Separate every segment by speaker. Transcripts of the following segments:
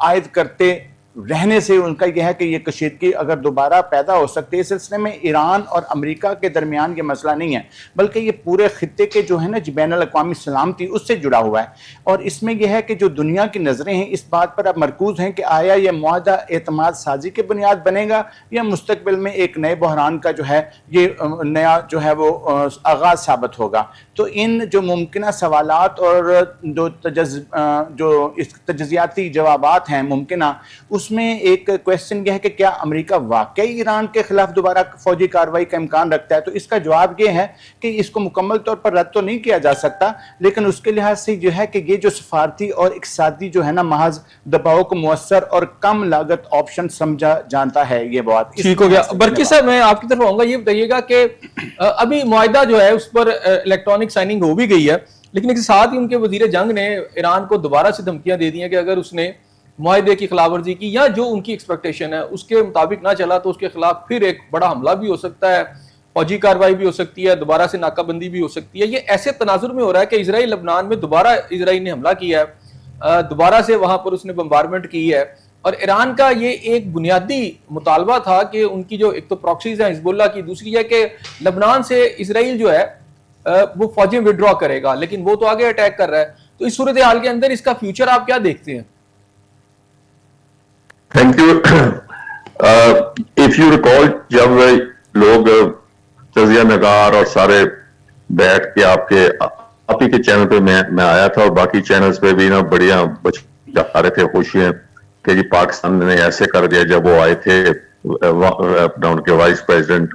Speaker 1: عائد کرتے رہنے سے ان کا یہ ہے کہ یہ کشیدگی اگر دوبارہ پیدا ہو سکتی ہے. اس سلسلے میں ایران اور امریکہ کے درمیان یہ مسئلہ نہیں ہے بلکہ یہ پورے خطے کے جو ہے نا بین الاقوامی سلامتی اس سے جڑا ہوا ہے. اور اس میں یہ ہے کہ جو دنیا کی نظریں ہیں اس بات پر اب مرکوز ہیں کہ آیا یہ معاہدہ اعتماد سازی کی بنیاد بنے گا یا مستقبل میں ایک نئے بحران کا جو ہے یہ نیا جو ہے وہ آغاز ثابت ہوگا. تو ان جو ممکنہ سوالات اور جو اس تجزیاتی جوابات ہیں ممکنہ, اس میں ایک کویسچن یہ ہے کہ کیا امریکہ واقعی ایران کے خلاف دوبارہ فوجی کارروائی کا امکان رکھتا ہے. تو اس کا جواب یہ ہے کہ اس کو مکمل طور پر رد تو نہیں کیا جا سکتا لیکن اس کے لحاظ سے جو ہے کہ یہ جو سفارتی اور اقتصادی جو ہے نا محض دباؤ کو مؤثر اور کم لاگت آپشن سمجھا جانتا ہے. یہ بات
Speaker 2: ٹھیک ہو گیا. برکی صاحب میں آپ کی طرف آؤں گا, یہ بتائیے گا کہ ابھی معاہدہ جو ہے اس پر الیکٹرانک سائننگ ہو بھی گئی ہے لیکن اس کے ساتھ ہی ان کے وزیر جنگ نے ایران کو دوبارہ سے دھمکیاں دے دی ہیں کہ اگر اس نے معاہدے کی خلاف ورزی کی یا جو ان کی ایکسپیکٹیشن ہے اس کے مطابق نہ چلا تو اس کے خلاف پھر ایک بڑا حملہ بھی ہو سکتا ہے, فوجی کارروائی بھی ہو سکتی ہے, دوبارہ سے ناکہ بندی بھی ہو سکتی ہے. یہ ایسے تناظر میں ہو رہا ہے کہ اسرائیل لبنان میں دوبارہ اسرائیل نے حملہ کیا ہے, دوبارہ سے وہاں پر اس نے بمبارمنٹ کی ہے اور ایران کا یہ ایک بنیادی مطالبہ تھا کہ ان کی جو ایک تو پراکسیز ہیں حزب اللہ کی, دوسری ہے کہ لبنان سے اسرائیل جو ہے وہ فوجیں وڈرا کرے گا لیکن وہ تو آگے اٹیک کر رہا ہے. تو اس صورتحال کے اندر اس کا فیوچر آپ کیا دیکھتے ہیں؟
Speaker 3: Thank you. If you recall جب لوگ تجزیہ نگار اور سارے بیٹھ کے آپ ہی کے چینل پہ میں آیا تھا اور باقی چینلز پہ بھی نا بڑھیا جا رہے تھے خوشیاں کہ جی پاکستان نے ایسے کر دیا جب وہ آئے تھے اپنا ان کے وائس پریزیڈنٹ.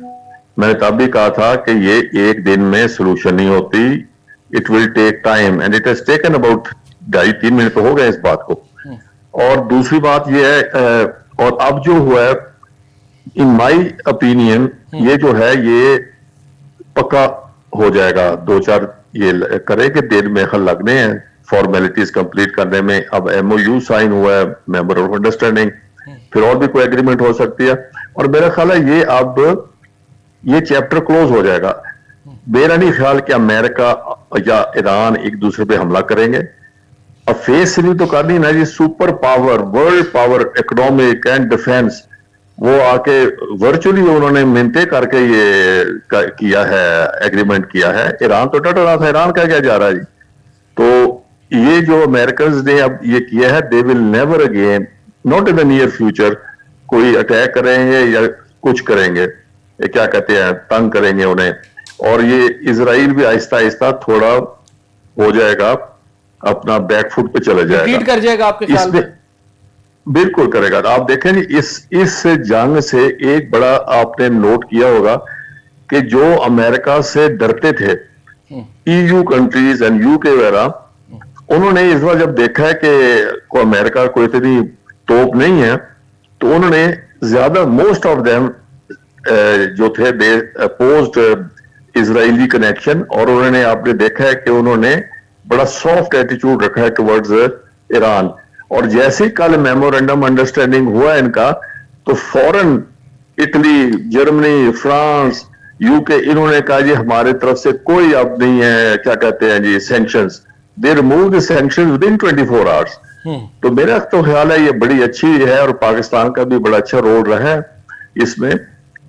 Speaker 3: میں نے تب بھی کہا تھا کہ یہ ایک دن میں سولوشن نہیں ہوتی, it will take time and it has taken about 2.5-3 minute تو ہو گئے اس بات کو. اور دوسری بات یہ ہے اور اب جو ہوا ہے ان مائی اپینین یہ جو ہے یہ پکا ہو جائے گا, 2-4 یہ کرے کہ دن میں خل لگنے ہیں فارمیلٹیز کمپلیٹ کرنے میں. اب ایم او یو سائن ہوا ہے, میمور آف انڈرسٹینڈنگ, پھر اور بھی کوئی ایگریمنٹ ہو سکتی ہے اور میرا خیال ہے یہ اب یہ چیپٹر کلوز ہو جائے گا. میرا نہیں خیال کہ امریکہ یا ایران ایک دوسرے پہ حملہ کریں گے. اب فیس نہیں تو کرنی نا جی, super power, world power, economic and defence, وہ آ کے ورچولی انہوں نے منتیں کر کے یہ کیا ہے, ایگریمنٹ کیا ہے. ایران تو ڈٹ رہا تھا, ایران کیا جا رہا ہے جی. تو یہ جو امریکنز نے اب یہ کیا ہے they will never again not in the near future کوئی اٹیک کریں گے یا کچھ کریں گے, کیا کہتے ہیں تنگ کریں گے انہیں. اور یہ اسرائیل بھی آہستہ آہستہ تھوڑا ہو جائے گا, اپنا بیک فٹ پہ چلا جائے گا,
Speaker 2: کر جائے گا آپ کے خیال میں؟
Speaker 3: بالکل کرے گا. آپ دیکھیں جی اس جنگ سے ایک بڑا آپ نے نوٹ کیا ہوگا کہ جو امریکہ سے ڈرتے تھے E U countries and you کے وغیرہ, انہوں نے اس بار جب دیکھا ہے کہ امریکہ کوئی اتنی توپ نہیں ہے تو انہوں نے زیادہ موسٹ آف دیم جو تھے دے اپوزڈ اسرائیلی کنیکشن, اور انہوں نے آپ نے دیکھا ہے کہ انہوں نے بڑا سافٹ ایٹیچیوڈ رکھا ہے ٹورڈز ایران. اور جیسے کل میمورینڈم انڈرسٹینڈنگ ہوا ان کا تو فوراً اٹلی, جرمنی, فرانس, یو کے, انہوں نے کہا جی ہمارے طرف سے کوئی اب نہیں ہے کیا کہتے ہیں جی sanctions, they remove the sanctions within 24 hours. تو میرا تو خیال ہے یہ بڑی اچھی ہے اور پاکستان کا بھی بڑا اچھا رول رہا ہے اس میں.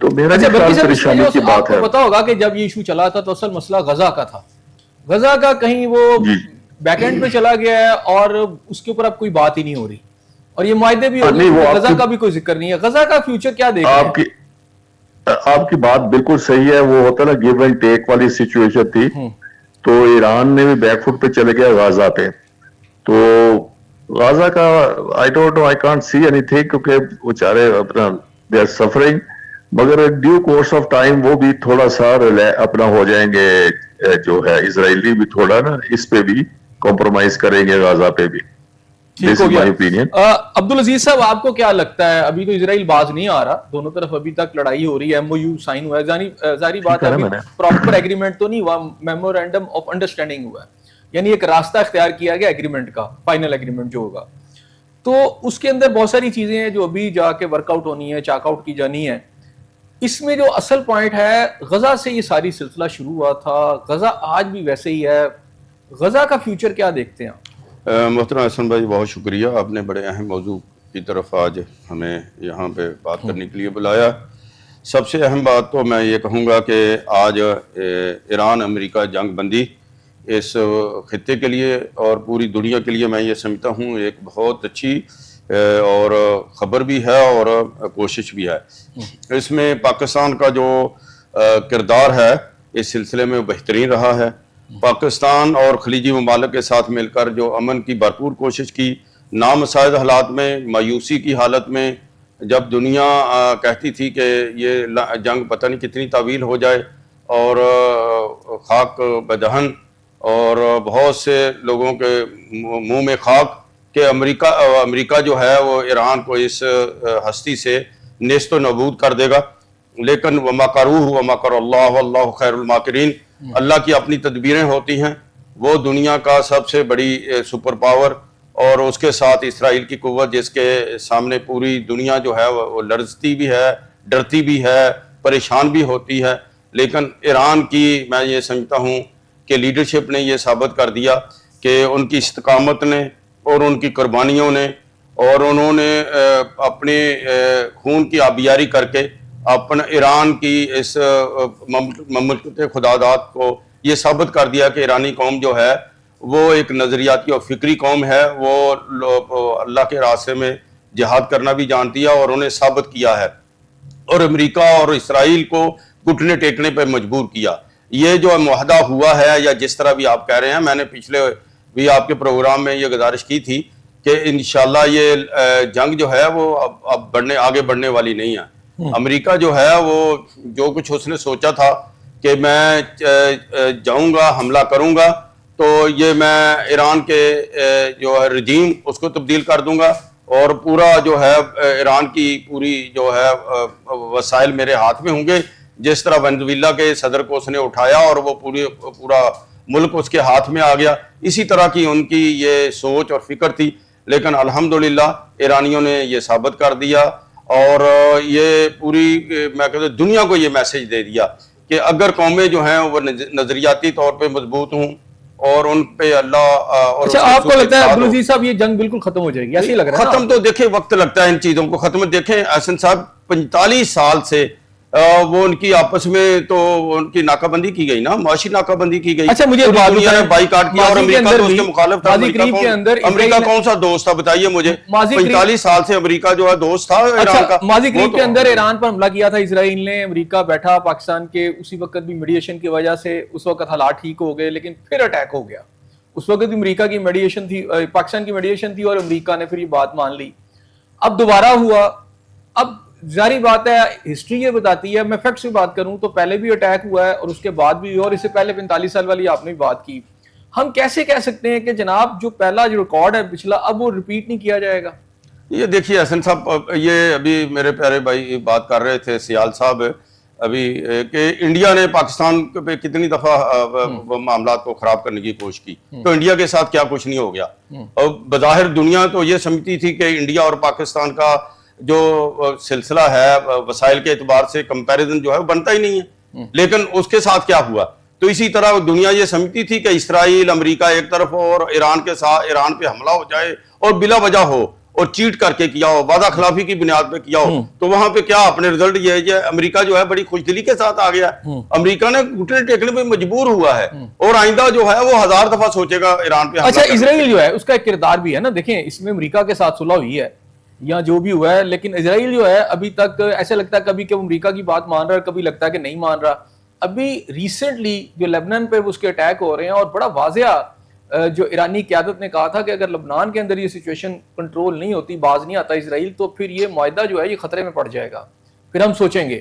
Speaker 3: تو میرا خیال پریشانی کی بات ہے.
Speaker 2: پتا ہوگا کہ جب یہ ایشو چلا تھا تو اصل مسئلہ غزہ کا تھا, غزہ کا کہیں وہ بیک اینڈ پہ چلا گیا ہے اور اس کے اوپر اب کوئی بات ہی نہیں ہو رہی, اور یہ معاہدے بھی ہو رہے ہیں, غزہ کا بھی کوئی ذکر نہیں ہے. غزہ کا فیوچر کیا دیکھیں؟
Speaker 3: آپ کی بات بالکل صحیح ہے. وہ ہوتا نا گیو اینڈ ٹیک والی سچویشن تھی, تو ایران نے بھی بیک فٹ پہ چلے گیا غزہ پہ. تو غزہ کا I don't know, I can't see anything, کیونکہ بیچارے اپنا دے آر سفرنگ, مگر ڈیو کورس آف ٹائم وہ بھی تھوڑا سا اپنا ہو جائیں گے, جو ہے اسرائیلی بھی تھوڑا نا اس پہ بھی کمپرومائز کریں گے غزہ پہ بھی.
Speaker 2: ٹھیک ہو گیا. عبدالعزیز صاحب آپ کو کیا لگتا ہے, ابھی تو اسرائیل باز نہیں آ رہا, دونوں طرف ابھی تک لڑائی ہو رہی ہے, ایم او یو سائن ہوا ہے, ظاہری بات ہے پراپر ایگریمنٹ تو نہیں ہوا, میمورینڈم آف انڈرسٹینڈنگ ہوا ہے, یعنی ایک راستہ اختیار کیا گیا ایگریمنٹ کا, فائنل ایگریمنٹ جو ہوگا. تو اس کے اندر بہت ساری چیزیں ہیں جو ابھی جا کے ورک آؤٹ ہونی ہے, چاک آؤٹ کی جانی ہے. اس میں جو اصل پوائنٹ ہے, غزہ سے یہ ساری سلسلہ شروع ہوا تھا, غزہ آج بھی ویسے ہی ہے, غزہ کا فیوچر کیا دیکھتے ہیں آپ؟
Speaker 4: محترم احسن بھائی بہت شکریہ, آپ نے بڑے اہم موضوع کی طرف آج ہمیں یہاں پہ بات کرنے کے لیے بلایا. سب سے اہم بات تو میں یہ کہوں گا کہ آج ایران امریکہ جنگ بندی اس خطے کے لیے اور پوری دنیا کے لیے میں یہ سمجھتا ہوں ایک بہت اچھی اور خبر بھی ہے اور کوشش بھی ہے. اس میں پاکستان کا جو کردار ہے اس سلسلے میں بہترین رہا ہے. پاکستان اور خلیجی ممالک کے ساتھ مل کر جو امن کی بھرپور کوشش کی، نامساعد حالات میں، مایوسی کی حالت میں، جب دنیا کہتی تھی کہ یہ جنگ پتہ نہیں کتنی طویل ہو جائے اور خاک بدہن اور بہت سے لوگوں کے منہ میں خاک کہ امریکہ جو ہے وہ ایران کو اس ہستی سے نیست و نابود کر دے گا. لیکن وَمَكَرُوهُ وَمَكَرَ اللَّهُ وَاللَّهُ خَيْرُ الْمَاكِرِينَ، اللہ کی اپنی تدبیریں ہوتی ہیں. وہ دنیا کا سب سے بڑی سپر پاور اور اس کے ساتھ اسرائیل کی قوت جس کے سامنے پوری دنیا جو ہے وہ لرزتی بھی ہے، ڈرتی بھی ہے، پریشان بھی ہوتی ہے. لیکن ایران کی میں یہ سمجھتا ہوں کہ لیڈرشپ نے یہ ثابت کر دیا کہ ان کی استقامت نے اور ان کی قربانیوں نے اور انہوں نے اپنے خون کی آبیاری کر کے اپنا ایران کی اس مملکت خداداد کو یہ ثابت کر دیا کہ ایرانی قوم جو ہے وہ ایک نظریاتی اور فکری قوم ہے. وہ اللہ کے راستے میں جہاد کرنا بھی جانتی ہے اور انہیں ثابت کیا ہے اور امریکہ اور اسرائیل کو گھٹنے ٹیکنے پہ مجبور کیا. یہ جو معاہدہ ہوا ہے یا جس طرح بھی آپ کہہ رہے ہیں، میں نے پچھلے بھی آپ کے پروگرام میں یہ گزارش کی تھی کہ انشاءاللہ یہ جنگ جو ہے وہ اب آگے بڑھنے والی نہیں ہے. امریکہ جو ہے وہ جو کچھ اس نے سوچا تھا کہ میں جاؤں گا حملہ کروں گا تو یہ میں ایران کے جو ہے رجیم اس کو تبدیل کر دوں گا اور پورا جو ہے ایران کی پوری جو ہے وسائل میرے ہاتھ میں ہوں گے. جس طرح وینزویلا کے صدر کو اس نے اٹھایا اور وہ پورا ملک اس کے ہاتھ میں آ گیا، اسی طرح کی ان کی یہ سوچ اور فکر تھی. لیکن الحمدللہ ایرانیوں نے یہ ثابت کر دیا اور یہ پوری میں کہتا ہوں دنیا کو یہ میسج دے دیا کہ اگر قومیں جو ہیں وہ نظریاتی طور پہ مضبوط ہوں اور ان پہ اللہ اور
Speaker 2: اچھا آپ کو لگتا ہے عبدالعزیز صاحب یہ جنگ بالکل ختم ہو جائے گی؟ ایسے ہی لگ رہا ہے.
Speaker 4: ختم تو دیکھیں وقت لگتا ہے ان چیزوں کو ختم. دیکھیں احسن صاحب 45 سال سے وہ ان کی آپس میں تو ان کی ناکہ بندی کی گئی نا، معاشی ناکہ بندی کی گئی.
Speaker 2: اچھا مجھے
Speaker 4: دنیا نے بائیکاٹ کیا اور امریکہ تو اس کے مخالف تھا. امریکہ کون سا دوست تھا بتائیے مجھے؟ 45 سال سے امریکہ جو ہے دوست تھا ایران کا.
Speaker 2: ماضی قریب کے اندر ایران پر حملہ کیا تھا اسرائیل نے، امریکہ بیٹھا پاکستان کے، اسی وقت بھی میڈیشن کی وجہ سے اس وقت حالات ٹھیک ہو گئے لیکن پھر اٹیک ہو گیا. اس وقت بھی امریکہ کی میڈیشن تھی، پاکستان کی میڈیشن تھی اور امریکہ نے پھر یہ بات مان لی. اب دوبارہ ہوا. اب ظاہری بات ہے ہسٹری یہ بتاتی ہے، میں فیکٹ سے بات کروں تو پہلے بھی اٹیک ہوا ہے اور اس کے بعد بھی، اور اس سے پہلے 45 سال والی آپ نے بھی بات کی. ہم کیسے کہہ سکتے ہیں کہ جناب جو پہلا جو ریکارڈ ہے پچھلا اب وہ ریپیٹ نہیں کیا جائے گا؟
Speaker 4: یہ دیکھیے حسن صاحب، یہ ابھی میرے پیارے بھائی بات کر رہے تھے سیال صاحب ابھی کہ انڈیا نے پاکستان پہ کتنی دفعہ معاملات کو خراب کرنے کی کوشش کی، تو انڈیا کے ساتھ کیا کچھ نہیں ہو گیا. اور بظاہر دنیا تو یہ سمجھتی تھی کہ انڈیا اور پاکستان کا جو سلسلہ ہے وسائل کے اعتبار سے کمپیریزن جو ہے بنتا ہی نہیں ہے. لیکن اس کے ساتھ کیا ہوا؟ تو اسی طرح دنیا یہ سمجھتی تھی کہ اسرائیل امریکہ ایک طرف ہو اور ایران کے ساتھ ایران پہ حملہ ہو جائے اور بلا وجہ ہو اور چیٹ کر کے کیا ہو، وعدہ خلافی کی بنیاد پہ کیا ہو، تو وہاں پہ کیا اپنے رزلٹ یہ ہے امریکہ جو ہے بڑی خوش دلی کے ساتھ آ گیا. امریکہ نے گھٹنے ٹیکنے پہ مجبور ہوا ہے اور آئندہ جو ہے وہ 1000 دفعہ سوچے گا ایران پہ.
Speaker 2: اچھا اسرائیل جو ہے اس کا ایک کردار بھی ہے نا، دیکھیں اس میں امریکہ کے ساتھ صلح ہوئی ہے یا جو بھی ہوا ہے، لیکن اسرائیل جو ہے ابھی تک ایسے لگتا ہے کبھی کہ امریکہ کی بات مان رہا ہے، کبھی لگتا ہے کہ نہیں مان رہا. ابھی ریسنٹلی جو لبنان پہ اس کے اٹیک ہو رہے ہیں اور بڑا واضح جو ایرانی قیادت نے کہا تھا کہ اگر لبنان کے اندر یہ سچویشن کنٹرول نہیں ہوتی، باز نہیں آتا اسرائیل، تو پھر یہ معاہدہ جو ہے یہ خطرے میں پڑ جائے گا، پھر ہم سوچیں گے.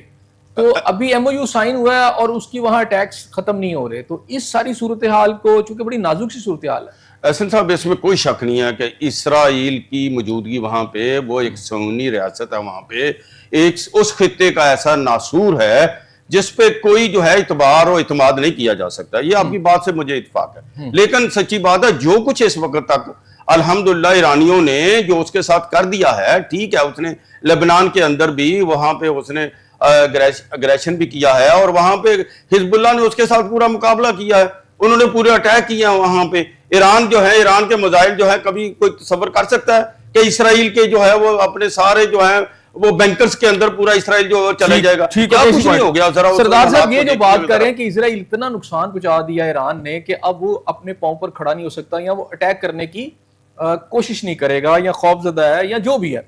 Speaker 2: تو ابھی ایم او یو سائن ہوا ہے اور اس کی وہاں اٹیکس ختم نہیں ہو رہے. تو اس ساری صورتحال کو چونکہ بڑی نازک سی صورتحال ہے
Speaker 4: احسن صاحب، اس میں کوئی شک نہیں ہے کہ اسرائیل کی موجودگی وہاں پہ، وہ ایک صہیونی ریاست ہے وہاں پہ، ایک اس خطے کا ایسا ناسور ہے جس پہ کوئی جو ہے اعتبار اور اعتماد نہیں کیا جا سکتا. یہ آپ کی بات سے مجھے اتفاق ہے. لیکن سچی بات ہے جو کچھ اس وقت تک الحمدللہ ایرانیوں نے جو اس کے ساتھ کر دیا ہے، ٹھیک ہے، اس نے لبنان کے اندر بھی وہاں پہ اس نے اگریشن بھی کیا ہے اور وہاں پہ حزب اللہ نے اس کے ساتھ پورا مقابلہ کیا ہے، انہوں نے پورے اٹیک کیا وہاں پہ. ایران جو ہے، ایران کے میزائل جو ہے، کبھی کوئی تصور کر سکتا ہے کہ اسرائیل کے جو ہے وہ اپنے سارے جو ہیں وہ بینکرز کے اندر پورا اسرائیل جو چلا جائے گا.
Speaker 2: ٹھیک
Speaker 4: کیا
Speaker 2: ہے,
Speaker 4: کچھ نہیں ہو گیا. ذرا
Speaker 2: سردار صاحب یہ جو بات کر رہے ہیں کہ اسرائیل اتنا نقصان پہنچا دیا ایران نے کہ اب وہ اپنے پاؤں پر کھڑا نہیں ہو سکتا یا وہ اٹیک کرنے کی کوشش نہیں کرے گا یا خوف زدہ ہے یا جو بھی ہے.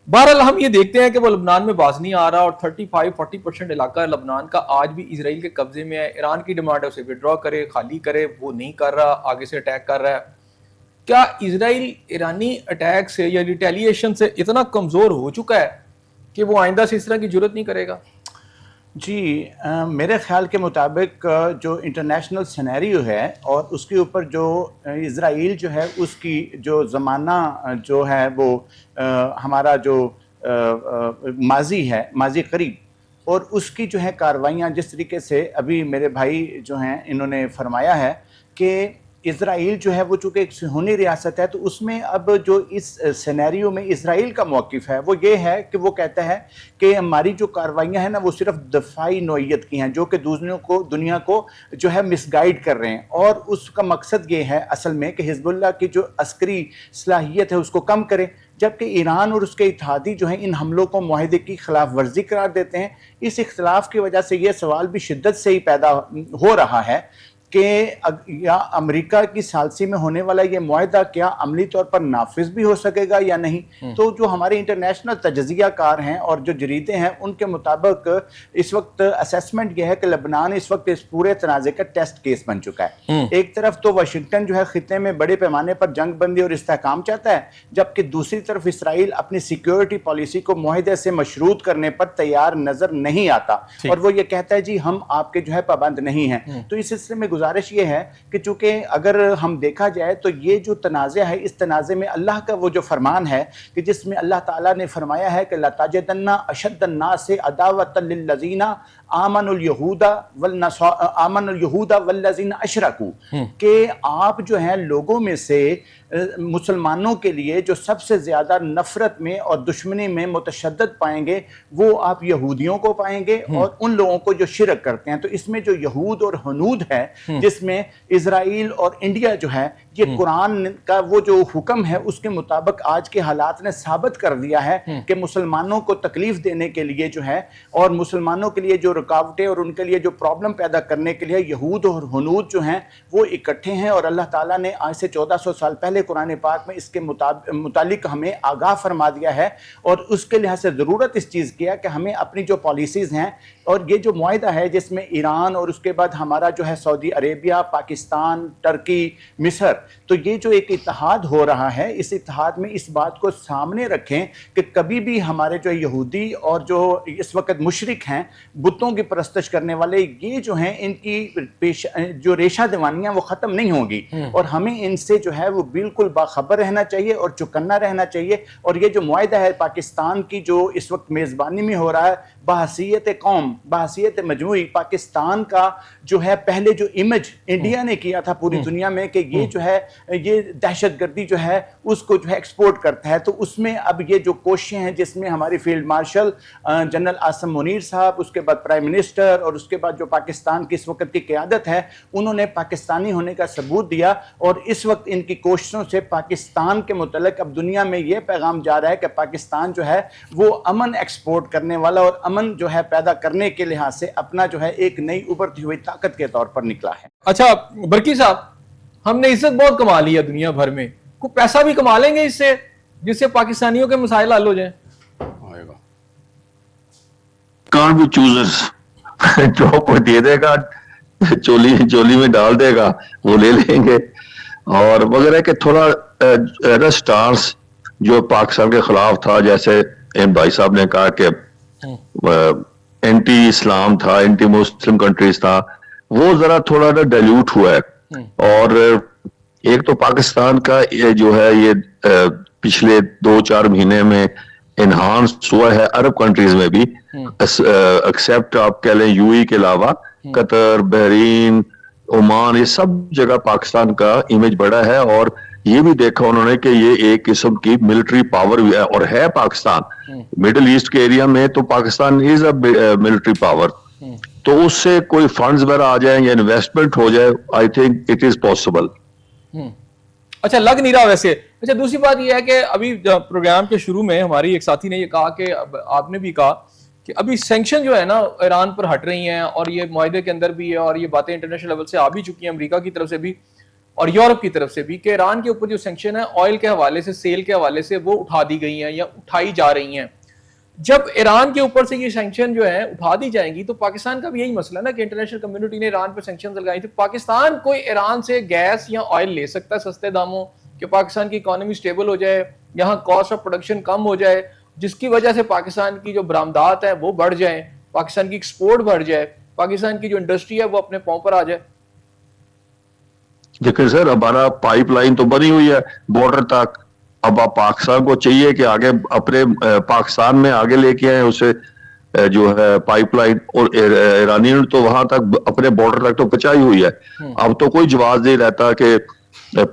Speaker 2: بہرحال ہم یہ دیکھتے ہیں کہ وہ لبنان میں باز نہیں آ رہا اور 35-40% علاقہ لبنان کا آج بھی اسرائیل کے قبضے میں ہے. ایران کی ڈیمانڈ ہے اسے وڈرا کرے, خالی کرے, وہ نہیں کر رہا, آگے سے اٹیک کر رہا ہے. کیا اسرائیل ایرانی اٹیک سے یا ریٹیلیشن سے اتنا کمزور ہو چکا ہے کہ وہ آئندہ سے اس طرح کی جرت نہیں کرے گا؟
Speaker 1: جی میرے خیال کے مطابق جو انٹرنیشنل سینیریو ہے اور اس کے اوپر جو اسرائیل جو ہے اس کی جو زمانہ جو ہے وہ ہمارا جو ماضی ہے, ماضی قریب, اور اس کی جو ہے کارروائیاں جس طریقے سے ابھی میرے بھائی جو ہیں انہوں نے فرمایا ہے کہ اسرائیل جو ہے وہ چونکہ ایک صہیونی ریاست ہے تو اس میں اب جو اس سینیریو میں اسرائیل کا موقف ہے وہ یہ ہے کہ وہ کہتا ہے کہ ہماری جو کارروائیاں ہیں نا وہ صرف دفاعی نوعیت کی ہیں جو کہ دنیا کو جو ہے مس گائیڈ کر رہے ہیں, اور اس کا مقصد یہ ہے اصل میں کہ حزب اللہ کی جو عسکری صلاحیت ہے اس کو کم کرے, جبکہ ایران اور اس کے اتحادی جو ہیں ان حملوں کو معاہدے کی خلاف ورزی قرار دیتے ہیں. اس اختلاف کی وجہ سے یہ سوال بھی شدت سے ہی پیدا ہو رہا ہے کہ یا امریکہ کی ثالثی میں ہونے والا یہ معاہدہ کیا عملی طور پر نافذ بھی ہو سکے گا یا نہیں. تو جو ہمارے انٹرنیشنل تجزیہ کار ہیں اور جو جریدے ہیں ان کے مطابق اس وقت اسیسمنٹ یہ ہے کہ لبنان اس وقت اس پورے تنازع کا ٹیسٹ کیس بن چکا ہے. ایک طرف تو واشنگٹن جو ہے خطے میں بڑے پیمانے پر جنگ بندی اور استحکام چاہتا ہے, جبکہ دوسری طرف اسرائیل اپنی سیکیورٹی پالیسی کو معاہدے سے مشروط کرنے پر تیار نظر نہیں آتا اور وہ یہ کہتا ہے جی ہم آپ کے جو ہے پابند نہیں ہیں. تو اس سلسلے میں گزارش یہ ہے کہ چونکہ اگر ہم دیکھا جائے تو یہ جو تنازع ہے اس تنازع میں اللہ کا وہ جو فرمان ہے کہ جس میں اللہ تعالیٰ نے فرمایا ہے کہ لَتَجِدَنَّ أَشَدَّ النَّاسِ عَدَاوَةً لِلَّذِينَ آمَنُوا الْيَهُودَ وَالَّذِينَ أَشْرَكُوا, کہ آپ جو ہیں لوگوں میں سے مسلمانوں کے لیے جو سب سے زیادہ نفرت میں اور دشمنی میں متشدد پائیں گے وہ آپ یہودیوں کو پائیں گے اور ان لوگوں کو جو شرک کرتے ہیں. تو اس میں جو یہود اور ہنود ہے جس میں اسرائیل اور انڈیا جو ہے یہ قرآن کا وہ جو حکم ہے اس کے مطابق آج کے حالات نے ثابت کر دیا ہے کہ مسلمانوں کو تکلیف دینے کے لیے جو ہے اور مسلمانوں کے لیے جو رکاوٹیں اور ان کے لیے جو پرابلم پیدا کرنے کے لیے یہود اور ہنود جو ہیں وہ اکٹھے ہیں. اور اللہ تعالیٰ نے آج سے 1400 سال پہلے قرآن پاک میں اس کے متعلق ہمیں آگاہ فرما دیا ہے اور اس کے لحاظ سے ضرورت اس چیز کی ہے کہ ہمیں اپنی جو پالیسیز ہیں اور یہ جو معاہدہ ہے جس میں ایران اور اس کے بعد ہمارا جو ہے سعودی عربیہ, پاکستان, ترکی, مصر, تو یہ جو ایک اتحاد ہو رہا ہے اس اتحاد میں اس بات کو سامنے رکھیں کہ کبھی بھی ہمارے جو یہودی اور جو اس وقت مشرک ہیں بتوں کی پرستش کرنے والے یہ جو ہیں ان کی جو ریشہ دیوانیاں وہ ختم نہیں ہوں گی اور ہمیں ان سے جو ہے وہ بالکل باخبر رہنا چاہیے اور چکنا رہنا چاہیے. اور یہ جو معاہدہ ہے پاکستان کی جو اس وقت میزبانی میں ہو رہا ہے بحیثیت قوم, بحیثیت مجموعی پاکستان کا جو ہے پہلے جو امیج انڈیا نے کیا تھا پوری دنیا میں کہ یہ جو ہے یہ دہشت گردی جو ہے اس کو جو ہے ایکسپورٹ کرتا ہے, تو اس میں اب یہ جو کوششیں ہیں جس میں ہماری field marshal general Asim Munir صاحب, اس کے بعد پرائم منسٹر اور اس کے بعد جو پاکستان کی اس وقت کی قیادت ہے انہوں نے پاکستانی ہونے کا ثبوت دیا اور اس وقت ان کی کوششوں سے پاکستان کے متعلق اب دنیا میں یہ پیغام جا رہا ہے کہ پاکستان جو ہے وہ امن ایکسپورٹ کرنے والا اور امن جو ہے پیدا کرنے کے لحاظ سے اپنا جو ہے ایک نئی ابھرتی ہوئی طاقت کے طور پر نکلا ہے.
Speaker 2: اچھا برکی صاحب, ہم نے عزت بہت کما لی ہے دنیا بھر میں, کوئی پیسہ بھی کما لیں گے اس سے جس سے پاکستانیوں کے مسائل حل ہو جائیں؟
Speaker 3: کانٹ بی چوزرز, جو کوئی دے دے گا چولی میں ڈال دے گا وہ لے لیں گے. اور مگر ہے کہ تھوڑا سٹارز جو پاکستان کے خلاف تھا, جیسے بھائی صاحب نے کہا کہ اینٹی اسلام تھا, اینٹی مسلم کنٹریز تھا, وہ ذرا تھوڑا نا ڈائلیوٹ ہوا ہے. اور ایک تو پاکستان کا جو ہے یہ پچھلے 2-4 مہینے میں انہانس ہوا ہے عرب کنٹریز میں بھی, ایکسیپٹ آپ کہہ لیں یو ای کے علاوہ قطر, بحرین, عمان, یہ سب جگہ پاکستان کا امیج بڑا ہے. اور یہ بھی دیکھا انہوں نے کہ یہ ایک قسم کی ملٹری پاور بھی ہے اور ہے پاکستان مڈل ایسٹ کے ایریا میں, تو پاکستان از اے ملٹری پاور. تو اس سے کوئی فنڈز وغیرہ آ جائیں یا انویسٹمنٹ ہو جائے, I think it is possible.
Speaker 2: اچھا لگ نہیں رہا ویسے اچھا دوسری بات یہ ہے کہ ابھی پروگرام کے شروع میں ہماری ایک ساتھی نے یہ کہا کہ آپ نے بھی کہا کہ ابھی سینکشن جو ہے نا ایران پر ہٹ رہی ہیں اور یہ معاہدے کے اندر بھی ہے اور یہ باتیں انٹرنیشنل لیول سے آ بھی چکی ہیں امریکہ کی طرف سے بھی اور یورپ کی طرف سے بھی کہ ایران کے اوپر جو سینکشن ہے آئل کے حوالے سے سیل کے حوالے سے وہ اٹھا دی گئی ہیں یا اٹھائی جا رہی ہیں. جب ایران کے اوپر سے یہ سینکشن جو ہے اٹھا دی جائیں گی تو پاکستان کا بھی یہی مسئلہ نا کہ انٹرنیشنل کمیونٹی نے ایران پر سینکشن لگائی تھی. پاکستان کوئی ایران سے گیس یا آئل لے سکتا ہے سستے داموں کہ پاکستان کی اکانومی سٹیبل ہو جائے, یہاں کاسٹ آف پروڈکشن کم ہو جائے, جس کی وجہ سے پاکستان کی جو برآمدات ہیں وہ بڑھ جائیں, پاکستان کی ایکسپورٹ بڑھ جائے, پاکستان کی جو انڈسٹری ہے وہ اپنے پاؤں پر آ جائے.
Speaker 3: دیکھیں سر, ہمارا پائپ لائن تو بنی ہوئی ہے بارڈر تک. اب آپ پاکستان کو چاہیے کہ آگے اپنے پاکستان میں آگے لے کے آئیں اسے جو ہے پائپ لائن, اور ایرانیوں نے تو وہاں تک اپنے بارڈر تک تو پہنچائی ہوئی ہے. اب تو کوئی جواز نہیں رہتا کہ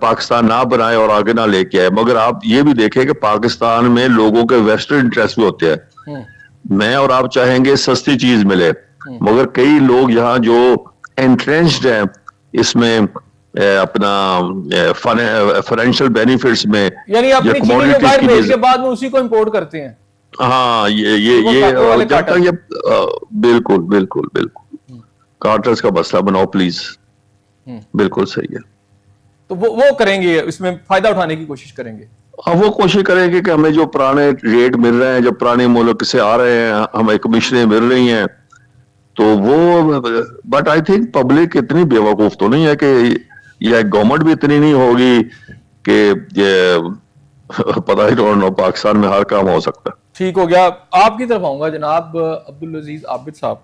Speaker 3: پاکستان نہ بنائے اور آگے نہ لے کے آئے. مگر آپ یہ بھی دیکھیں کہ پاکستان میں لوگوں کے ویسٹرن انٹرسٹ بھی ہوتے ہیں. میں اور آپ چاہیں گے سستی چیز ملے, مگر کئی لوگ یہاں جو انٹرنسڈ ہیں اس میں اپنا فائنینشیل بینیفٹس میں,
Speaker 2: یعنی اپنی چیزیں جو باہر بھیج کے بعد میں اسی کو امپورٹ کرتے ہیں.
Speaker 3: ہاں یہ بالکل بالکل بالکل کارٹرز کا مسئلہ بناؤ پلیز. بالکل صحیح ہے.
Speaker 2: تو وہ کریں گے, اس میں فائدہ اٹھانے کی کوشش کریں گے.
Speaker 3: ہاں وہ کوشش کریں گے کہ ہمیں جو پرانے ریٹ مل رہے ہیں, جو پرانے ملک سے آ رہے ہیں, ہمیں کمیشنیں مل رہی ہیں, تو وہ بٹ آئی تھنک پبلک اتنی بے وقوف تو نہیں ہے کہ یہ گورنمنٹ بھی اتنی نہیں ہوگی کہ یہ پتہ ہی نہیں پاکستان میں ہر کام ہو سکتا ہے.
Speaker 2: ٹھیک ہو گیا. آپ کی طرف آؤں گا جناب عبدالعزیز عابد صاحب.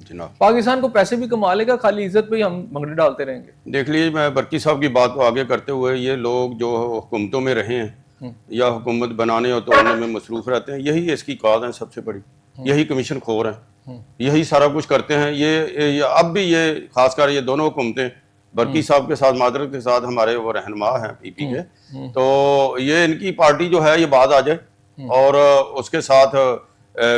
Speaker 4: جناب
Speaker 2: پاکستان کو پیسے بھی کما لے گا, خالی عزت پہ ہی ہم منگنے ڈالتے رہیں گے.
Speaker 4: دیکھ لیجیے, میں برکی صاحب کی بات کو آگے کرتے ہوئے, یہ لوگ جو حکومتوں میں رہے ہیں یا حکومت بنانے اور توڑنے میں مصروف رہتے ہیں, یہی اس کی کاز ہے سب سے بڑی. یہی کمیشن خور ہیں, یہی سارا کچھ کرتے ہیں. یہ اب بھی یہ خاص کر یہ دونوں حکومتیں برکی صاحب کے ساتھ, معذرت کے ساتھ, ہمارے وہ رہنما ہیں پی پی کے, تو یہ ان کی پارٹی جو ہے یہ باز آ جائے اور اس کے ساتھ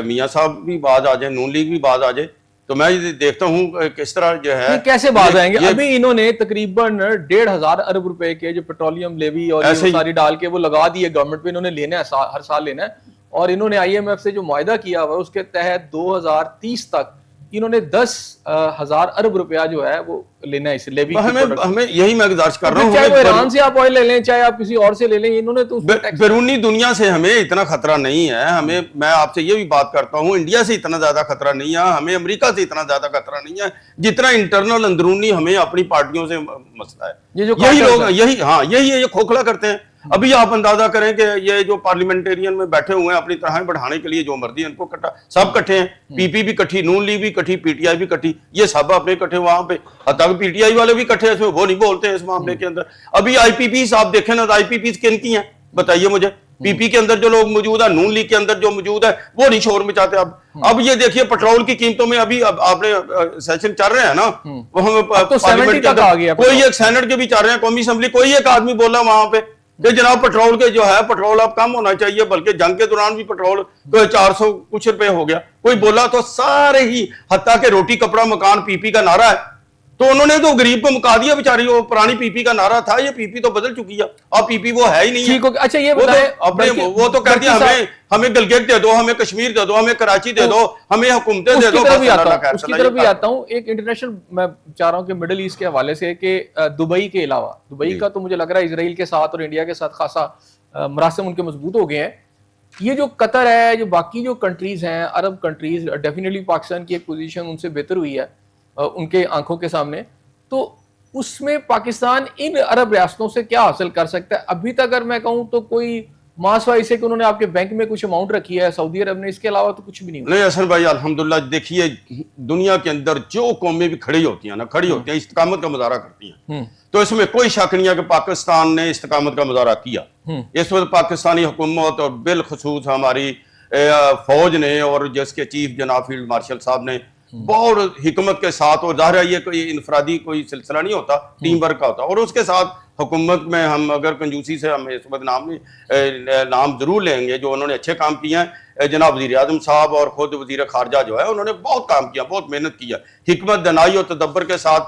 Speaker 4: میاں صاحب بھی باز آ جائے, نون لیگ بھی باز آ جائے, تو میں یہ دیکھتا ہوں کس طرح جو ہے
Speaker 2: کیسے باز آئیں گے. ابھی انہوں نے تقریباً 1,500 ارب روپے کے جو پیٹرولیم لیوی اور یہ ساری ڈال کے وہ لگا دیے گورنمنٹ پہ, انہوں نے لینا ہے ہر سال لینا ہے. اور انہوں نے آئی ایم ایف سے جو معاہدہ کیا ہوا ہے اس کے تحت 2030 تک انہوں نے 10,000 ارب روپیہ جو ہے وہ لینا ہے اس لیوی.
Speaker 4: ہمیں یہی میں گزارش کر رہا ہوں,
Speaker 2: چاہے وہ ایران سے آپ آئل لے لیں, چاہے آپ کسی اور سے لے لیں, انہوں نے تو
Speaker 4: بیرونی دنیا سے ہمیں اتنا خطرہ نہیں ہے. ہمیں, میں آپ سے یہ بھی بات کرتا ہوں, انڈیا سے اتنا زیادہ خطرہ نہیں ہے, ہمیں امریکہ سے اتنا زیادہ خطرہ نہیں ہے جتنا انٹرنل اندرونی ہمیں اپنی پارٹیوں سے مسئلہ ہے. یہی لوگ یہی یہ کھوکھلا کرتے ہیں. ابھی آپ اندازہ کریں کہ یہ جو پارلیمنٹرین میں بیٹھے ہوئے ہیں اپنی طرح بڑھانے کے لیے جو مرضی ان کو کٹا, سب کٹھے ہیں. پی پی بھی کٹھی, نون لیگ بھی کٹھی, پی ٹی آئی بھی کٹھی, یہ سب اپنے کٹھے وہاں پہ. حتیٰ کہ پی ٹی آئی والے بھی کٹھے ہیں, وہ نہیں بولتے ہیں اس معاملے کے اندر. ابھی آئی پی پیز آپ دیکھیں نا, آئی پی پیز کن کی ہیں بتائیے مجھے. پی پی کے اندر جو لوگ موجود ہیں, نون لیگ کے اندر جو موجود ہے, وہ نہیں شور مچاتے. اب یہ دیکھیے پٹرول کی قیمتوں میں ابھی آپ نے سیشن چل رہے ہیں نا, وہ پارلیمنٹ کے اندر کوئی ایک سینٹ کے بھی چل رہے ہیں, قومی اسمبلی, کوئی ایک آدمی بول رہا ہے وہاں پہ کہ جناب پٹرول کے جو ہے پٹرول اب کم ہونا چاہیے, بلکہ جنگ کے دوران بھی پٹرول 400 کچھ روپے ہو گیا. کوئی بولا تو سارے ہی, حتیٰ کہ روٹی کپڑا مکان پی پی کا نعرہ ہے, تو انہوں نے تو غریب کو مکا دیا بیچاری. وہ پرانی پی پی کا نعرہ تھا, یہ پی پی تو بدل چکی ہے, اب پی پی وہ ہے ہی نہیں ہے.
Speaker 2: اچھا یہ بتائیں,
Speaker 4: وہ تو کہتی ہے ہمیں گلگت دے دو, ہمیں کشمیر دے دو, ہمیں کراچی دے دو, ہمیں حکومتیں دے دو.
Speaker 2: اس کی طرف بھی آتا ہوں. ایک انٹرنیشنل میں چاہ رہا ہوں کہ مڈل ایسٹ کے حوالے سے کہ دبئی کے علاوہ, دبئی کا تو مجھے لگ رہا ہے اسرائیل کے ساتھ اور انڈیا کے ساتھ خاصا مراسم ان کے مضبوط ہو گئے ہیں. یہ جو قطر ہے, جو باقی جو کنٹریز ہیں, عرب کنٹریز, ڈیفینیٹلی پاکستان کی ایک پوزیشن ان سے بہتر ہوئی ہے ان کے آنکھوں کے سامنے. تو اس میں پاکستان ان عرب ریاستوں سے کیا حاصل کر سکتا ہے؟ ابھی تک اگر میں کہوں تو کوئی ماسوائے سے کہ انہوں نے آپ کے بینک میں کچھ اماؤنٹ رکھی ہے سعودی عرب نے, اس کے علاوہ تو کچھ بھی نہیں.
Speaker 4: حسن بھائی الحمدللہ, دیکھیے دنیا کے اندر جو قومیں بھی کھڑی ہوتی ہیں نا, کھڑی ہوتی ہیں, استقامت کا مظاہرہ کرتی ہیں, تو اس میں کوئی شک نہیں ہے کہ پاکستان نے استقامت کا مظاہرہ کیا. اس وقت پاکستانی حکومت اور بالخصوص ہماری فوج نے, اور جس کے چیف جناب فیلڈ مارشل صاحب نے بہت حکمت کے ساتھ, اور ظاہر ہے یہ کوئی انفرادی کوئی سلسلہ نہیں ہوتا, ٹیم ورک کا ہوتا, اور اس کے ساتھ حکومت میں ہم اگر کنجوسی سے ہم اس وقت نام ضرور لیں گے جو انہوں نے اچھے کام کیے ہیں. جناب وزیر اعظم صاحب اور خود وزیر خارجہ جو ہے, انہوں نے بہت کام کیا, بہت محنت کیا, حکمت دنائی اور تدبر کے ساتھ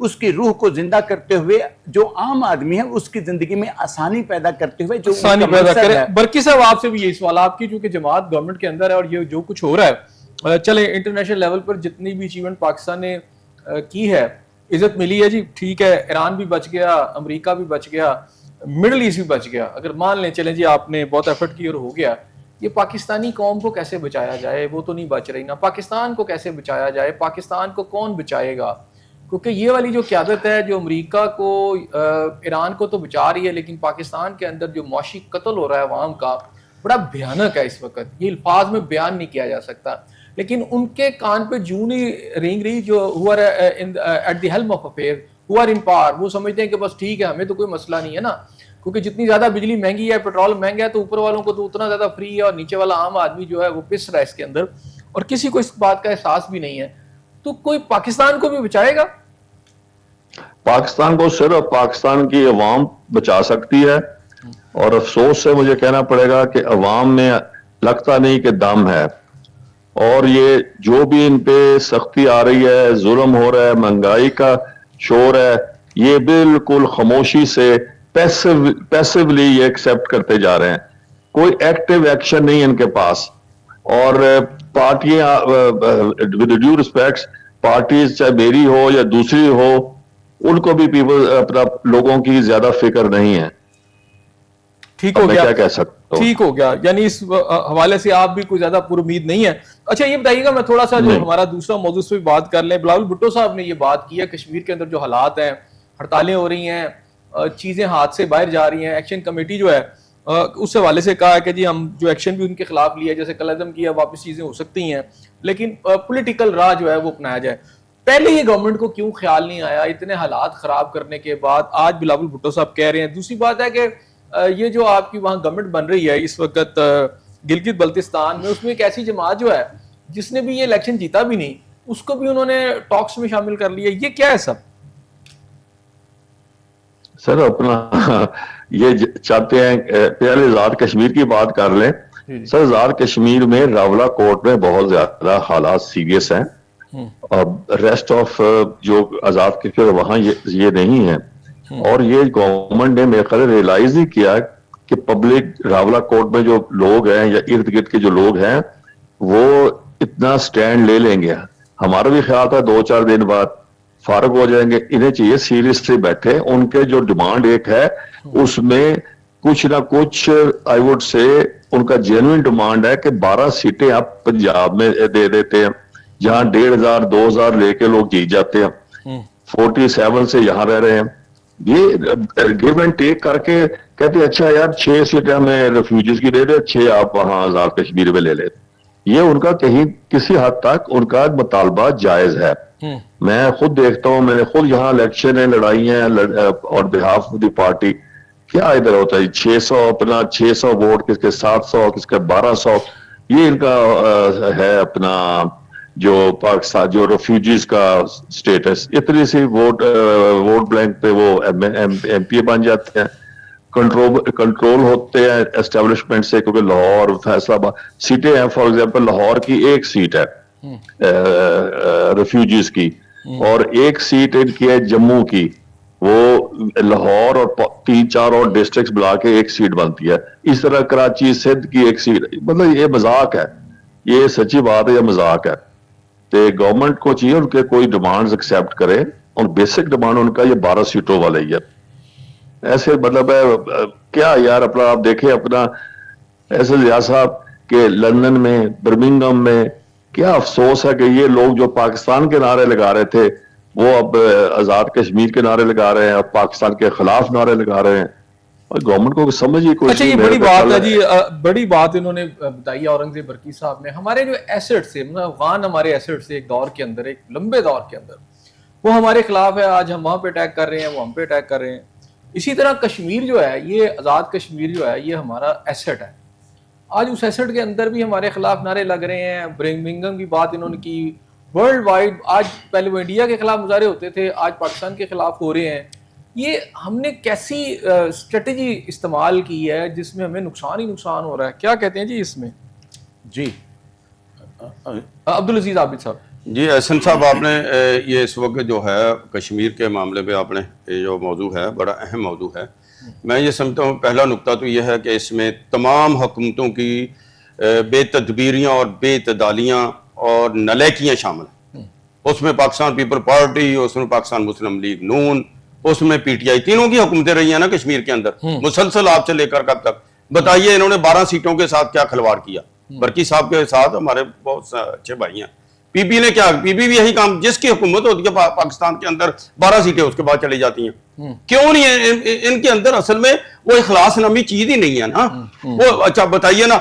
Speaker 1: اس کی روح کو زندہ کرتے ہوئے جو عام آدمی ہے اس کی زندگی میں آسانی پیدا کرتے ہوئے جو
Speaker 2: آسانی پیدا کرے. برکی صاحب آپ سے بھی یہی سوال, آپ کی چونکہ جماعت گورنمنٹ کے اندر ہے اور یہ جو کچھ ہو رہا ہے, چلے انٹرنیشنل لیول پر جتنی بھی اچیومنٹ پاکستان نے کی ہے, عزت ملی ہے جی, ٹھیک ہے, ایران بھی بچ گیا, امریکہ بھی بچ گیا, مڈل ایسٹ بھی بچ گیا, اگر مان لیں چلیں جی آپ نے بہت ایفرٹ کی اور ہو گیا, یہ پاکستانی قوم کو کیسے بچایا جائے؟ وہ تو نہیں بچ رہی نا. پاکستان کو کیسے بچایا جائے؟ پاکستان کو کون بچائے گا؟ کیونکہ یہ والی جو قیادت ہے جو امریکہ کو ایران کو تو بچا رہی ہے, لیکن پاکستان کے اندر جو معاشی قتل ہو رہا ہے عوام کا بڑا بھیانک ہے اس وقت, یہ الفاظ میں بیان نہیں کیا جا سکتا. لیکن ان کے کان پہ جوں نہیں رینگ رہی جو ہو رہا ہے at the helm of affair, who are in power. وہ سمجھتے ہیں کہ بس ٹھیک ہے, ہمیں تو کوئی مسئلہ نہیں ہے نا, کیونکہ جتنی زیادہ بجلی مہنگی ہے, پیٹرول مہنگا ہے, تو اوپر والوں کو تو اتنا زیادہ فری ہے, اور نیچے والا عام آدمی جو ہے وہ پس رہا ہے اس کے اندر, اور کسی کو اس بات کا احساس بھی نہیں ہے. تو کوئی پاکستان کو بھی بچائے گا؟
Speaker 3: پاکستان کو صرف پاکستان کی عوام بچا سکتی ہے, اور افسوس سے مجھے کہنا پڑے گا کہ عوام میں لگتا نہیں کہ دم ہے. اور یہ جو بھی ان پہ سختی آ رہی ہے, ظلم ہو رہا ہے, مہنگائی کا شور ہے, یہ بالکل خاموشی سے پیسیولی یہ ایکسپٹ کرتے جا رہے ہیں. کوئی ایکٹیو ایکشن نہیں ان کے پاس. اور پارٹیاں ود ڈیو ریسپیکٹس, پارٹیز چاہے میری ہو یا دوسری ہو, ان کو بھی پیپل اپنا لوگوں کی زیادہ فکر نہیں ہے.
Speaker 2: ٹھیک ہو گیا,
Speaker 3: کیا کہہ سکتا ہوں,
Speaker 2: ٹھیک ہو گیا, یعنی اس حوالے سے آپ بھی کوئی زیادہ پر امید نہیں ہے. اچھا یہ بتائیے گا, میں تھوڑا سا جو ہمارا دوسرا موضوع سے بھی بات کر لیں. بلاول بھٹو صاحب نے یہ بات کی ہے, کشمیر کے اندر جو حالات ہیں, ہڑتالیں ہو رہی ہیں, چیزیں ہاتھ سے باہر جا رہی ہیں, ایکشن کمیٹی جو ہے اس حوالے سے کہا ہے کہ جی ہم جو ایکشن بھی ان کے خلاف لیا, جیسے کلعدم کیا, واپس چیزیں ہو سکتی ہیں, لیکن پولیٹیکل راہ جو ہے وہ اپنایا جائے. پہلے یہ گورنمنٹ کو کیوں خیال نہیں آیا اتنے حالات خراب کرنے کے بعد؟ آج بلاول بھٹو صاحب کہہ رہے ہیں. دوسری بات ہے کہ یہ جو آپ کی وہاں گورنمنٹ بن رہی ہے اس وقت گلگت بلتستان میں, اس میں ایک ایسی جماعت جو ہے جس نے بھی یہ الیکشن جیتا بھی نہیں, اس کو بھی انہوں نے ٹاکس میں شامل کر لیا. یہ کیا ہے سب؟
Speaker 3: سر اپنا یہ چاہتے ہیں پہلے آزاد کشمیر کی بات کر لیں. سر آزاد کشمیر میں راولہ کوٹ میں بہت زیادہ حالات سیریس ہیں, اور ریسٹ آف جو آزاد کشمیر وہاں یہ نہیں ہے. اور یہ گورنمنٹ نے میرے خیال ریئلائز ہی کیا کہ پبلک راولہ کوٹ میں جو لوگ ہیں یا ارد گرد کے جو لوگ ہیں وہ اتنا سٹینڈ لے لیں گے. ہمارا بھی خیال تھا 2-4 دن بعد فارغ ہو جائیں گے. انہیں چاہیے سیریسلی بیٹھے. ان کے جو ڈیمانڈ ایک ہے اس میں کچھ نہ کچھ آئی وڈ سے ان کا جینوئن ڈیمانڈ ہے کہ 12 سیٹیں آپ پنجاب میں دے دیتے ہیں, جہاں 1,500-2,000 لے کے لوگ جیت جاتے ہیں, 47 سے یہاں رہ رہے ہیں. یہ گیو اینڈ ٹیک کر کے کہتے ہیں اچھا یار 6 سیٹیں ہمیں ریفیوجیز کی دے دے, 6 آپ وہاں آزاد کشمیر میں لے لیں. یہ ان کا کہیں کسی حد تک ان کا مطالبہ جائز ہے. میں خود دیکھتا ہوں, میں نے خود یہاں الیکشن لڑائی ہیں اور بہاف آف دی پارٹی. کیا ادھر ہوتا ہے 600 اپنا 600 ووٹ, کس کے 700, کس کے 1200, یہ ان کا ہے اپنا جو پاکستان جو ریفیوجیز کا سٹیٹس. اتنی سی ووٹ بلینک پہ وہ ایم پی بن جاتے ہیں, کنٹرول ہوتے ہیں اسٹیبلشمنٹ سے, کیونکہ لاہور فیصلہ آباد سیٹیں ہیں. فار ایگزامپل لاہور کی ایک سیٹ ہے ریفیوجیز کی, اور ایک سیٹ ان کی ہے جموں کی. وہ لاہور اور 3-4 اور ڈسٹرکٹس ملا کے ایک سیٹ بنتی ہے. اس طرح کراچی سندھ کی ایک سیٹ. مطلب یہ مذاق ہے, یہ سچی بات ہے, یہ مذاق ہے. تو گورنمنٹ کو چاہیے ان کے کوئی ڈیمانڈز ایکسیپٹ کرے, اور بیسک ڈیمانڈ ان کا یہ 12 سیٹوں والا ہی ہے. ایسے مطلب ہے کیا یار, اپنا آپ دیکھیں اپنا ایسے ضیاء صاحب کہ لندن میں برمنگھم میں کیا افسوس ہے کہ یہ لوگ جو پاکستان کے نعرے لگا رہے تھے وہ اب آزاد کشمیر کے نعرے لگا رہے ہیں, اب پاکستان کے خلاف نعرے لگا رہے ہیں. اور گورنمنٹ کو سمجھ ہی کوئی.
Speaker 2: اچھا یہ بڑی بات ہے جی, بڑی بات انہوں نے بتائی اورنگزیب برکی صاحب نے. ہمارے جو ایسٹ سے افغان ہمارے ایسٹ سے ایک دور کے اندر, ایک لمبے دور کے اندر وہ ہمارے خلاف ہے. آج ہم وہاں پہ اٹیک کر رہے ہیں, وہ ہم پہ اٹیک کر رہے ہیں. اسی طرح کشمیر جو ہے, یہ آزاد کشمیر جو ہے, یہ ہمارا ایسٹ ہے. آج اس ایسٹ کے اندر بھی ہمارے خلاف نعرے لگ رہے ہیں. برمنگھم کی بات انہوں نے کی, ورلڈ وائڈ آج پہلے وہ انڈیا کے خلاف مظاہرے ہوتے تھے, آج پاکستان کے خلاف ہو رہے ہیں. یہ ہم نے کیسی اسٹریٹجی استعمال کی ہے جس میں ہمیں نقصان ہی نقصان ہو رہا ہے؟ کیا کہتے ہیں جی اس میں؟
Speaker 1: جی
Speaker 2: عبدالعزیز عابد صاحب.
Speaker 4: جی احسن صاحب، آپ نے یہ اس وقت جو ہے کشمیر کے معاملے پہ آپ نے یہ جو موضوع ہے بڑا اہم موضوع ہے. میں یہ سمجھتا ہوں پہلا نقطہ تو یہ ہے کہ اس میں تمام حکومتوں کی بے تدبیریاں اور بے اعتدالیاں اور نالیکیاں شامل ہیں. اس میں پاکستان پیپل پارٹی، اس میں پاکستان مسلم لیگ نون، اس میں پی ٹی آئی، تینوں کی حکومتیں رہی ہیں نا کشمیر کے اندر مسلسل. آپ سے لے کر کب تک بتائیے انہوں نے 12 سیٹوں کے ساتھ کیا کھلواڑ کیا. برکی صاحب کے ساتھ ہمارے بہت اچھے بھائی ہیں. پی پی نے کیا، پی پی بھی یہی کام، جس کی حکومت ہوتی ہے پاکستان کے اندر 12 سیٹیں اس کے بعد چلی جاتی ہیں. کیوں نہیں ہے ان کے اندر؟ اصل میں وہ اخلاص نامی چیز ہی نہیں ہے نا. وہ اچھا بتائیے نا،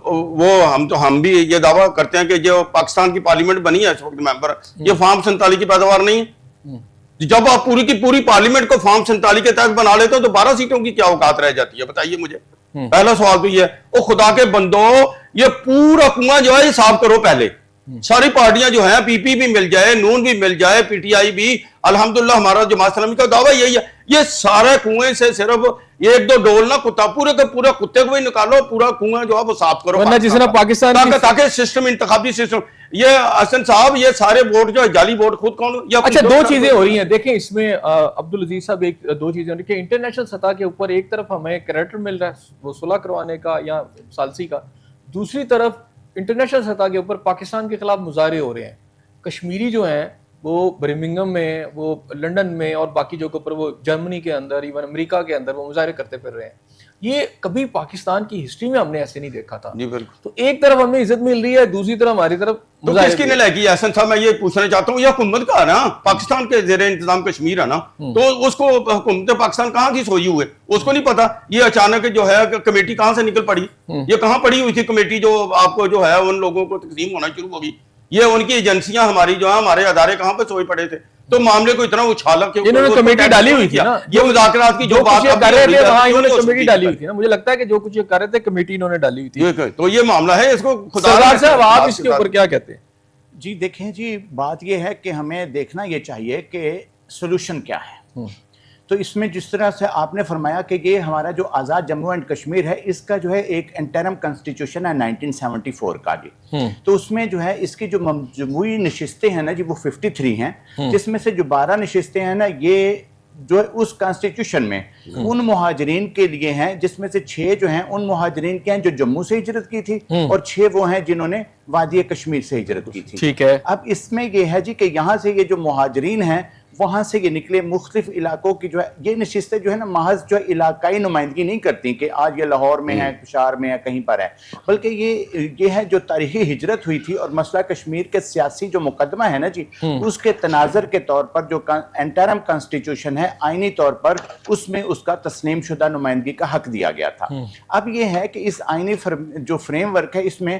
Speaker 4: وہ ہم بھی یہ دعویٰ کرتے ہیں کہ جو پاکستان کی پارلیمنٹ بنی ہے اس وقت ممبر، یہ فارم 47 کی پیداوار نہیں ہے. جب آپ پوری کی پوری پارلیمنٹ کو فارم 47 کے تحت بنا لیتے ہو تو 12 سیٹوں کی کیا اوقات رہ جاتی ہے بتائیے مجھے. پہلا سوال تو یہ ہے، او خدا کے بندو، یہ پورا کنواں جو ہے یہ صاف کرو پہلے. ساری پارٹیاں جو ہیں، پی پی بھی مل جائے، نون بھی مل جائے، پی ٹی آئی بھی، الحمدللہ ہمارا جماعت اسلامی کا دعویٰ یہی ہے. یہ سارے کنویں سے صرف ایک دو ڈول نہ کتا، پورے کا پورا کتے کو بھی نکالو، پورا کنواں جو ہے وہ صاف کرو
Speaker 2: ورنہ جس طرح پاکستان
Speaker 4: تاکہ سسٹم، انتخابی سسٹم. یہ حسن صاحب یہ سارے ووٹ جو جعلی ووٹ خود کون.
Speaker 2: اچھا دو چیزیں ہو رہی ہیں دیکھیں اس میں عبدالعزیز صاحب، ایک دو چیزیں ہو رہی ہیں کہ انٹرنیشنل سطح کے اوپر ایک طرف ہمیں کریکٹر مل رہا ہے وہ صلح کروانے کا یا ثالثی کا، دوسری طرف انٹرنیشنل سطح کے اوپر پاکستان کے خلاف مظاہرے ہو رہے ہیں. کشمیری جو ہیں وہ برمنگھم میں، وہ لنڈن میں اور باقی جگہوں پر، وہ جرمنی کے اندر، ایون امریکہ کے اندر وہ مظاہرے کرتے پھر رہے ہیں. یہ کبھی پاکستان کی ہسٹری میں ہم نے ایسے نہیں دیکھا تھا.
Speaker 4: جی بالکل.
Speaker 2: تو ایک طرف ہمیں عزت مل رہی ہے، دوسری طرف ہماری طرف
Speaker 4: تو کس کی نے لے کی احسن صاحب؟ میں یہ پوچھنا چاہتا ہوں، یہ حکومت کا ہے نا، پاکستان کے زیر انتظام کشمیر ہے نا، تو اس کو حکومت پاکستان کہاں کی سوئی ہوئے اس کو نہیں پتا. یہ اچانک جو ہے کمیٹی کہاں سے نکل پڑی، یہ کہاں پڑی ہوئی تھی کمیٹی جو آپ کو جو ہے ان لوگوں کو تقسیم ہونا شروع ہوگی. یہ ان کی ایجنسیاں ہماری جو ہیں، ہمارے ادارے کہاں پہ سوئے پڑے تھے. تو معاملے کو اتنا اچھالا کہ
Speaker 2: انہوں نے کمیٹی ڈالی ہوئی تھی نا،
Speaker 4: یہ مذاکرات کی جو بات
Speaker 2: کر رہے تھے وہاں انہوں نے کمیٹی ڈالی ہوئی تھی نا. مجھے لگتا ہے کہ جو کچھ یہ کر رہے تھے کمیٹی انہوں نے ڈالی ہوئی تھی.
Speaker 4: تو یہ معاملہ ہے، اس کو
Speaker 2: سردار صاحب آپ اس کے اوپر کیا کہتے ہیں؟
Speaker 1: جی دیکھیں جی، بات یہ ہے کہ ہمیں دیکھنا یہ چاہیے کہ سلوشن کیا ہے. تو اس میں جس طرح سے آپ نے فرمایا کہ یہ ہمارا جو آزاد جموں اینڈ کشمیر ہے، اس کا جو ہے ایک انٹرم کنسٹیٹیوشن ہے 1974 کا جی. تو اس میں جو ہے اس کی جو مجموعی نشستیں ہیں نا جی وہ 53 ہیں، جس میں سے جو 12 نشستیں ہیں نا یہ جو ہے اس کانسٹیٹیوشن میں ان مہاجرین کے لیے ہیں، جس میں سے 6 جو ہیں ان مہاجرین کے ہیں جو جموں سے ہجرت کی تھی، اور 6 وہ ہیں جنہوں نے وادی کشمیر سے ہجرت کی تھی.
Speaker 2: ٹھیک ہے.
Speaker 1: اب اس میں یہ ہے جی کہ یہاں سے یہ جو مہاجرین ہیں وہاں سے یہ نکلے، مختلف علاقوں کی جو ہے یہ نشستیں جو ہے نا محض جو ہے علاقائی نمائندگی نہیں کرتی کہ آج یہ لاہور میں ہے، پشاور میں ہے، کہیں پر ہے، بلکہ یہ ہے جو تاریخی ہجرت ہوئی تھی اور مسئلہ کشمیر کے سیاسی جو مقدمہ ہے نا جی اس کے تناظر کے طور پر جو انٹرم کانسٹیٹیوشن ہے آئینی طور پر اس میں اس کا تسلیم شدہ نمائندگی کا حق دیا گیا تھا. اب یہ ہے کہ اس آئینی جو فریم ورک ہے اس میں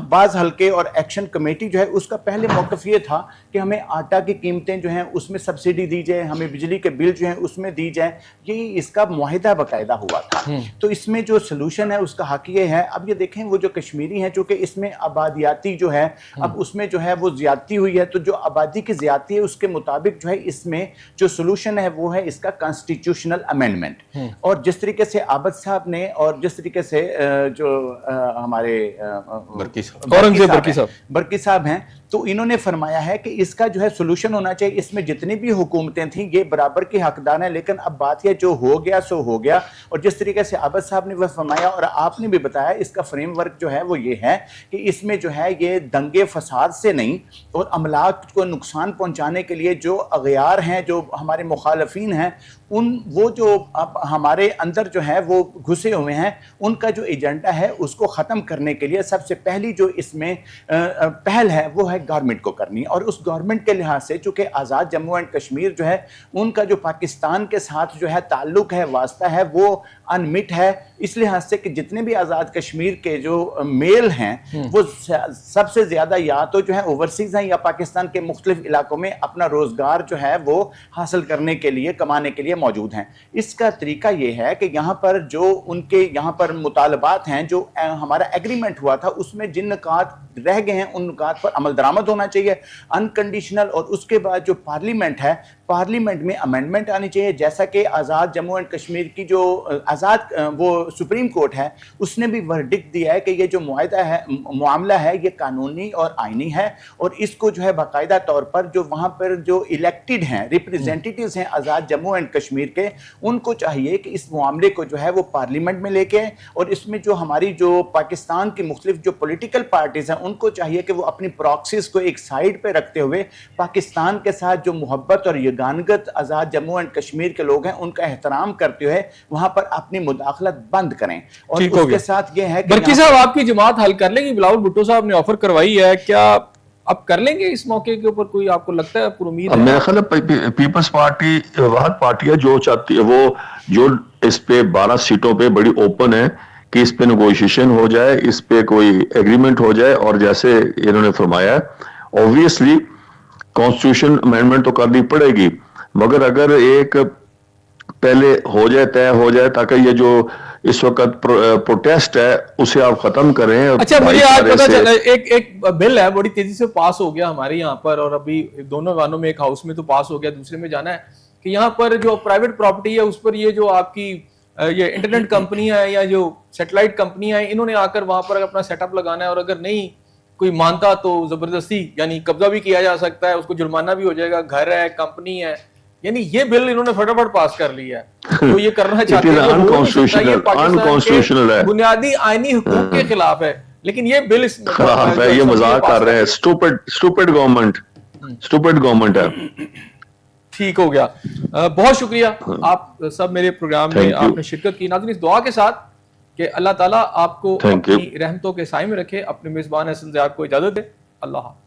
Speaker 1: بعض حلقے اور ایکشن کمیٹی جو ہے اس کا پہلے موقف یہ تھا کہ ہمیں آٹا کی قیمتیں جو ہیں اس میں سبسڈی دی جائے، ہمیں بجلی کے بل جو ہیں اس میں دی جائے، یہ اس کا معاہدہ باقاعدہ ہوا تھا. تو اس میں جو سلوشن ہے اس کا حق یہ ہے. اب یہ دیکھیں وہ جو کشمیری ہیں چونکہ اس میں آبادیاتی جو ہے اب اس میں جو ہے وہ زیادتی ہوئی ہے، تو جو آبادی کی زیادتی ہے اس کے مطابق جو ہے اس میں جو سلوشن ہے وہ ہے اس کا کانسٹیٹیوشنل امینڈمنٹ. اور جس طریقے سے عابد صاحب نے اور جس طریقے سے جو ہمارے برکی صاحب ہیں تو انہوں نے فرمایا ہے کہ اس کا جو ہے سلوشن ہونا چاہیے. اس میں جتنی بھی حکومتیں تھیں یہ برابر کی حقدار ہیں، لیکن اب بات یہ جو ہو گیا سو ہو گیا. اور جس طریقے سے عابد صاحب نے وہ فرمایا اور آپ نے بھی بتایا، اس کا فریم ورک جو ہے وہ یہ ہے کہ اس میں جو ہے یہ دنگے فساد سے نہیں اور املاک کو نقصان پہنچانے کے لیے جو اغیار ہیں، جو ہمارے مخالفین ہیں، وہ جو اب ہمارے اندر جو ہے وہ گھسے ہوئے ہیں، ان کا جو ایجنڈا ہے اس کو ختم کرنے کے لیے سب سے پہلی جو اس میں پہل ہے وہ ہے گورنمنٹ کو کرنی. اور اس گورنمنٹ کے لحاظ سے چونکہ آزاد جموں اینڈ کشمیر جو ہے ان کا جو پاکستان کے ساتھ جو ہے تعلق ہے، واسطہ ہے، وہ انمٹ ہے. اس لحاظ سے کہ جتنے بھی آزاد کشمیر کے جو میل ہیں وہ سب سے زیادہ یا تو جو ہے اوورسیز ہیں یا پاکستان کے مختلف علاقوں میں اپنا روزگار جو ہے وہ حاصل کرنے کے لیے، کمانے کے لیے موجود ہیں. اس کا طریقہ یہ ہے کہ یہاں پر جو ان کے یہاں پر مطالبات ہیں, جو ہمارا ایگریمنٹ ہوا تھا اس میں جن نکات رہ گئے ہیں ان نکات پر عمل درآمد ہونا چاہیے انکنڈیشنل, اور اس کے بعد جو پارلیمنٹ ہے پارلیمنٹ میں امینڈمنٹ آنی چاہیے, جیسا کہ آزاد جموں اینڈ کشمیر کی جو آزاد وہ سپریم کورٹ ہے اس نے بھی ورڈکٹ دیا ہے کہ یہ جو معاہدہ ہے معاملہ ہے یہ قانونی اور آئینی ہے, اور اس کو جو ہے باقاعدہ طور پر جو وہاں پر جو الیکٹڈ ہیں ریپریزنٹیٹیوز ہیں آزاد جموں اینڈ کشمیر کے, ان کو چاہیے کہ اس معاملے کو جو ہے وہ پارلیمنٹ میں لے کے, اور اس میں جو ہماری جو پاکستان کی مختلف جو پولیٹیکل پارٹیز ہیں ان کو چاہیے کہ وہ اپنی پراکسیز کو ایک سائیڈ پہ رکھتے ہوئے پاکستان کے ساتھ جو محبت اور یگانگت آزاد جموں اینڈ کشمیر کے لوگ ہیں ان کا احترام کرتے ہوئے وہاں پر اپنی مداخلت بند کریں. اور اس کے ساتھ یہ ہے کہ
Speaker 2: برکی صاحب آپ کی جماعت حل کر لے گی, بلاول بھٹو صاحب نے آفر کروائی ہے, کیا اب کر لیں گے اس موقع کے اوپر, کوئی آپ کو لگتا ہے پر امید ہے؟
Speaker 3: میرا خیال ہے پیپلز پارٹی واحد پارٹی ہے جو چاہتی ہے وہ جو اس پہ 12 سیٹوں پہ بڑی اوپن ہے کہ اس پہ نیگوشیشن ہو جائے, اس پہ کوئی ایگریمنٹ ہو جائے, اور جیسے انہوں نے فرمایا ہے اوبویسلی کانسٹیٹیوشن امینڈمنٹ تو کرنی پڑے گی, مگر اگر ایک پہلے ہو جائے طے ہو جائے تاکہ یہ جو اس وقت پروٹیسٹ ہے اسے آپ ختم کریں.
Speaker 2: اچھا مجھے آج پتا چلا ایک بل ہے بڑی تیزی سے پاس ہو گیا ہمارے یہاں پر, اور ابھی دونوں ایوانوں میں ایک ہاؤس میں تو پاس ہو گیا, دوسرے میں جانا ہے, کہ یہاں پر جو پرائیویٹ پراپرٹی ہے اس پر یہ جو آپ کی یہ انٹرنیٹ کمپنیاں ہیں یا جو سیٹلائٹ کمپنیاں ہیں انہوں نے آ کر وہاں پر اپنا سیٹ اپ لگانا ہے, اور اگر نہیں کوئی مانتا تو زبردستی یعنی قبضہ بھی کیا جا سکتا ہے, اس کو جرمانہ بھی ہو جائے گا, گھر ہے کمپنی ہے, یعنی یہ بل انہوں نے فٹافٹ پاس کر لیا ہے. جو یہ کرنا چاہتے ہیں یہ پاکستان کے بنیادی آئینی حقوق کے خلاف ہے, لیکن یہ بل
Speaker 3: خلاف ہے, یہ مذاق کر رہے ہیں, اسٹوپڈ گورنمنٹ ہے.
Speaker 2: ٹھیک ہو گیا, بہت شکریہ آپ سب میرے پروگرام میں آپ نے شرکت کی. ناظرین اس دعا کے ساتھ کہ اللہ تعالیٰ آپ کو اپنی رحمتوں کے سائے میں رکھے, اپنے میزبان احسن ضیاء کو اجازت دے. اللہ حافظ.